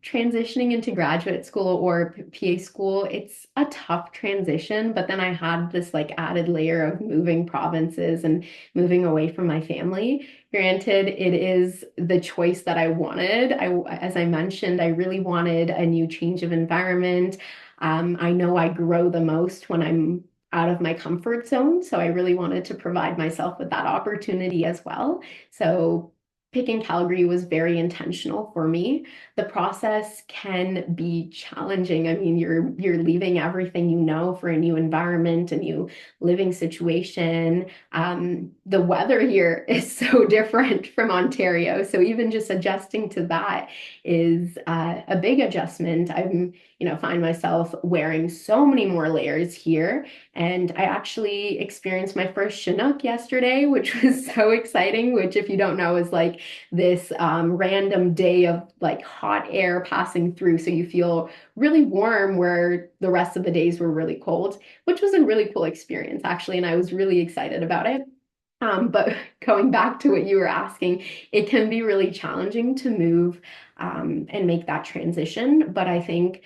Transitioning into graduate school or PA school, it's a tough transition, but then I had this like added layer of moving provinces and moving away from my family. Granted, it is the choice that I wanted. As I mentioned, I really wanted a new change of environment. I know I grow the most when I'm out of my comfort zone, so I really wanted to provide myself with that opportunity as well. So picking Calgary was very intentional for me. The process can be challenging. I mean, you're leaving everything you know for a new environment, a new living situation. The weather here is so different from Ontario, so even just adjusting to that is a big adjustment. Find myself wearing so many more layers here, and I actually experienced my first Chinook yesterday, which was so exciting. Which, if you don't know, is like this random day of like hot air passing through. So you feel really warm where the rest of the days were really cold, which was a really cool experience, actually. And I was really excited about it. But going back to what you were asking, it can be really challenging to move and make that transition. But I think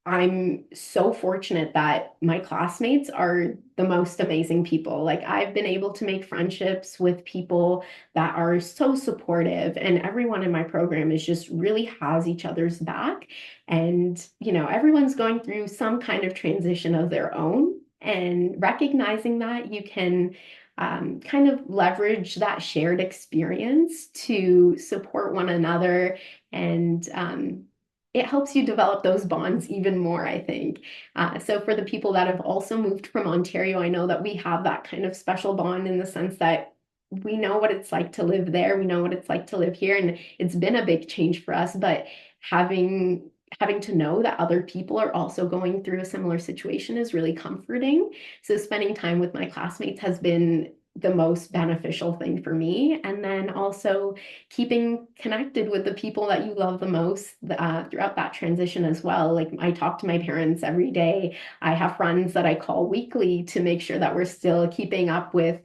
I'm so fortunate that my classmates are the most amazing people. Like, I've been able to make friendships with people that are so supportive, and everyone in my program is just really has each other's back. And, everyone's going through some kind of transition of their own. And recognizing that you can kind of leverage that shared experience to support one another and it helps you develop those bonds even more, I think. So for the people that have also moved from Ontario, I know that we have that kind of special bond in the sense that we know what it's like to live there. We know what it's like to live here, and it's been a big change for us. But having to know that other people are also going through a similar situation is really comforting. So spending time with my classmates has been the most beneficial thing for me. And then also keeping connected with the people that you love the most throughout that transition as well. Like, I talk to my parents every day. I have friends that I call weekly to make sure that we're still keeping up with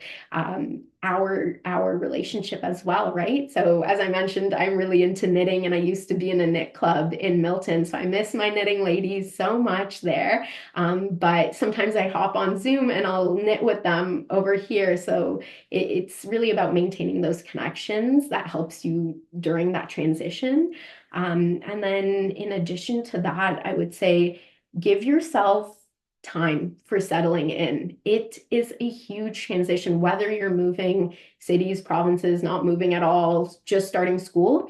our relationship as well, right? So as I mentioned, I'm really into knitting, and I used to be in a knit club in Milton. So I miss my knitting ladies so much there. But sometimes I hop on Zoom and I'll knit with them over here. So it's really about maintaining those connections that helps you during that transition. And then in addition to that, I would say give yourself time for settling in. It is a huge transition, whether you're moving cities, provinces, not moving at all, just starting school.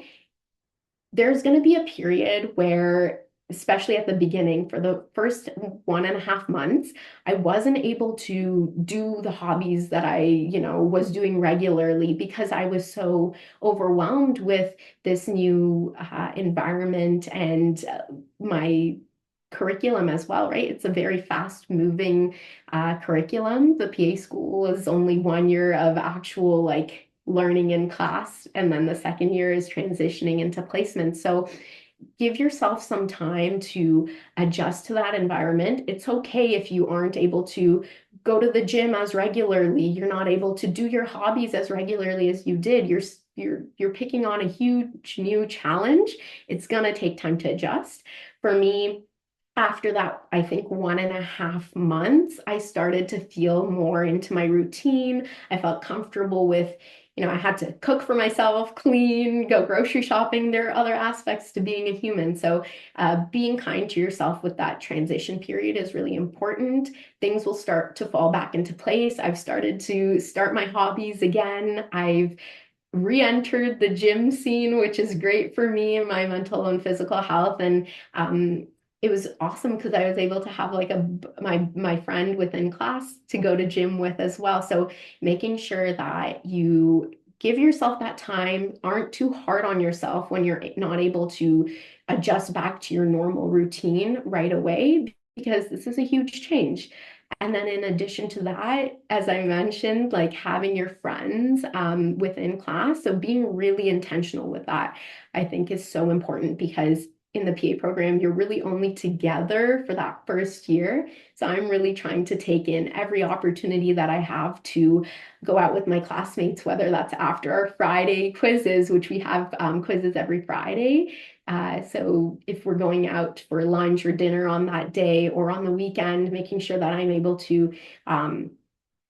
There's going to be a period where, especially at the beginning, for the first 1.5 months, I wasn't able to do the hobbies that I was doing regularly because I was so overwhelmed with this new environment and my curriculum as well, right? It's a very fast moving curriculum. The PA school is only 1 year of actual like learning in class, and then the second year is transitioning into placement. So give yourself some time to adjust to that environment. It's okay if you aren't able to go to the gym as regularly, you're not able to do your hobbies as regularly as you did. You're picking on a huge new challenge. It's going to take time to adjust. For me, after that, I think 1.5 months, I started to feel more into my routine. I felt comfortable with, I had to cook for myself, clean, go grocery shopping. There are other aspects to being a human. So, being kind to yourself with that transition period is really important. Things will start to fall back into place. I've started to start my hobbies again. I've re-entered the gym scene, which is great for me and my mental and physical health. And it was awesome because I was able to have like my friend within class to go to gym with as well. So making sure that you give yourself that time, aren't too hard on yourself when you're not able to adjust back to your normal routine right away, because this is a huge change. And then in addition to that, as I mentioned, like having your friends within class, so being really intentional with that, I think is so important because in the PA program, you're really only together for that first year. So I'm really trying to take in every opportunity that I have to go out with my classmates, whether that's after our Friday quizzes, which we have quizzes every Friday. So if we're going out for lunch or dinner on that day or on the weekend, making sure that I'm able to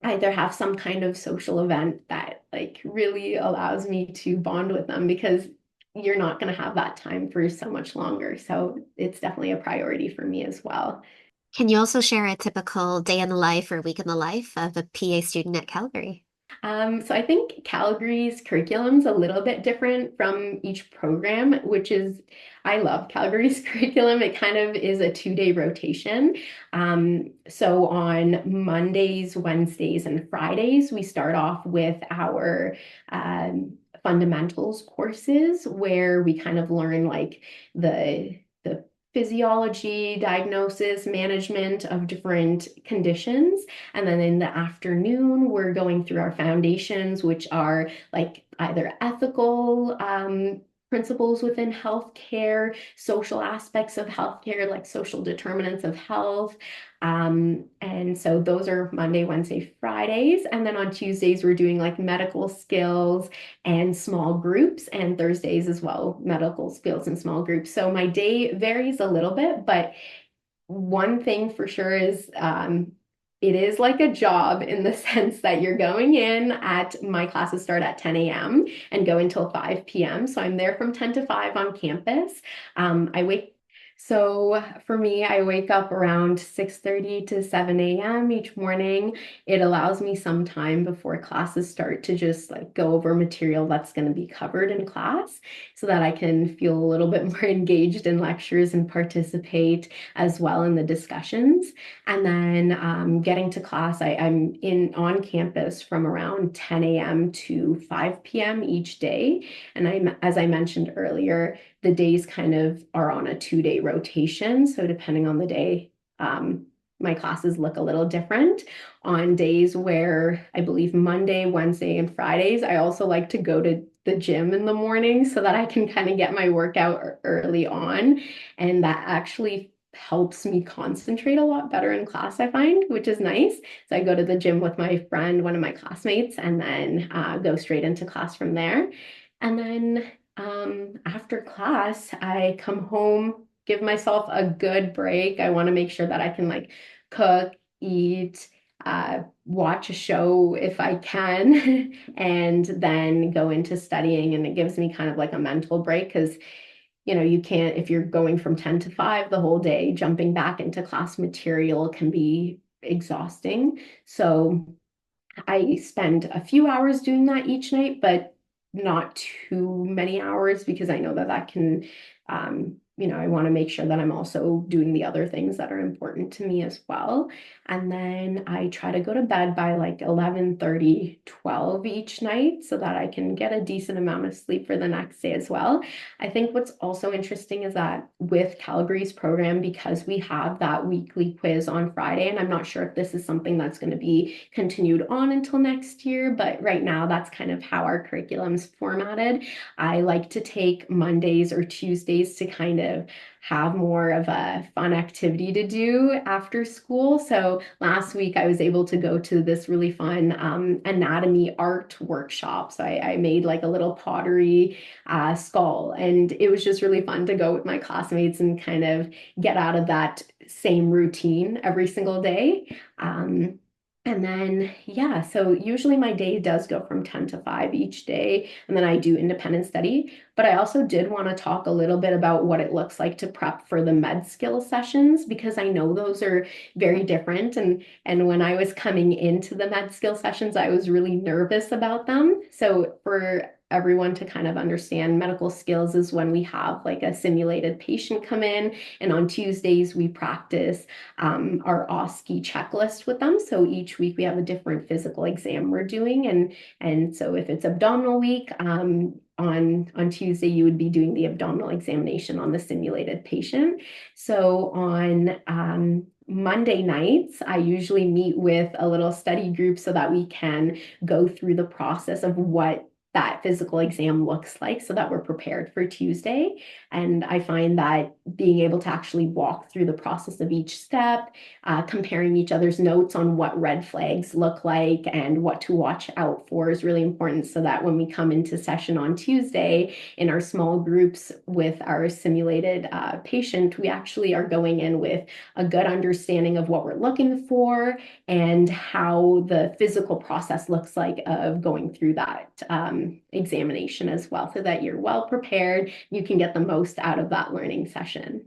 either have some kind of social event that like really allows me to bond with them because you're not going to have that time for so much longer. So it's definitely a priority for me as well. Can you also share a typical day in the life or week in the life of a PA student at Calgary? So I think Calgary's curriculum's a little bit different from each program, which is, I love Calgary's curriculum. It kind of is a 2-day rotation. So on Mondays, Wednesdays, and Fridays, we start off with our fundamentals courses where we kind of learn like the physiology, diagnosis, management of different conditions. And then in the afternoon, we're going through our foundations, which are like either ethical principles within healthcare, social aspects of healthcare, like social determinants of health. And so those are Monday, Wednesday, Fridays. And then on Tuesdays, we're doing like medical skills and small groups, and Thursdays as well, medical skills and small groups. So my day varies a little bit, but one thing for sure is it is like a job in the sense that you're going in at my classes start at 10 a.m. and go until 5 p.m. So I'm there from 10 to 5 on campus. I wake so for me, I wake up around 6:30 to 7 a.m. each morning. It allows me some time before classes start to just like go over material that's going to be covered in class so that I can feel a little bit more engaged in lectures and participate as well in the discussions. And then getting to class, I'm in on campus from around 10 a.m. to 5 p.m. each day. And as I mentioned earlier, the days kind of are on a 2-day rotation. So depending on the day, my classes look a little different. On days where I believe Monday, Wednesday, and Fridays, I also like to go to the gym in the morning so that I can kind of get my workout early on. And that actually helps me concentrate a lot better in class, I find, which is nice. So I go to the gym with my friend, one of my classmates, and then go straight into class from there. And then after class, I come home, give myself a good break. I want to make sure that I can like cook, eat, watch a show if I can, and then go into studying. And it gives me kind of like a mental break because you can't, if you're going from 10 to 5 the whole day, jumping back into class material can be exhausting. So I spend a few hours doing that each night, but not too many hours because I know that that can, I want to make sure that I'm also doing the other things that are important to me as well. And then I try to go to bed by like 11:30, 12 each night so that I can get a decent amount of sleep for the next day as well. I think what's also interesting is that with Calgary's program, because we have that weekly quiz on Friday, and I'm not sure if this is something that's going to be continued on until next year, but right now that's kind of how our curriculum's formatted. I like to take Mondays or Tuesdays to kind of have more of a fun activity to do after school. So last week I was able to go to this really fun anatomy art workshop. So I made like a little pottery skull. And it was just really fun to go with my classmates and kind of get out of that same routine every single day. And then, yeah, so usually my day does go from 10 to 5 each day, and then I do independent study. But I also did want to talk a little bit about what it looks like to prep for the med skill sessions because I know those are very different. And when I was coming into the med skill sessions, I was really nervous about them. So for everyone to kind of understand medical skills is when we have like a simulated patient come in, and on Tuesdays we practice our OSCE checklist with them. So each week we have a different physical exam we're doing, and so if it's abdominal week, on Tuesday you would be doing the abdominal examination on the simulated patient. So on Monday nights, I usually meet with a little study group so that we can go through the process of what that physical exam looks like so that we're prepared for Tuesday. And I find that being able to actually walk through the process of each step, comparing each other's notes on what red flags look like and what to watch out for is really important so that when we come into session on Tuesday in our small groups with our simulated patient, we actually are going in with a good understanding of what we're looking for and how the physical process looks like of going through that examination as well, so that you're well prepared, you can get the most out of that learning session.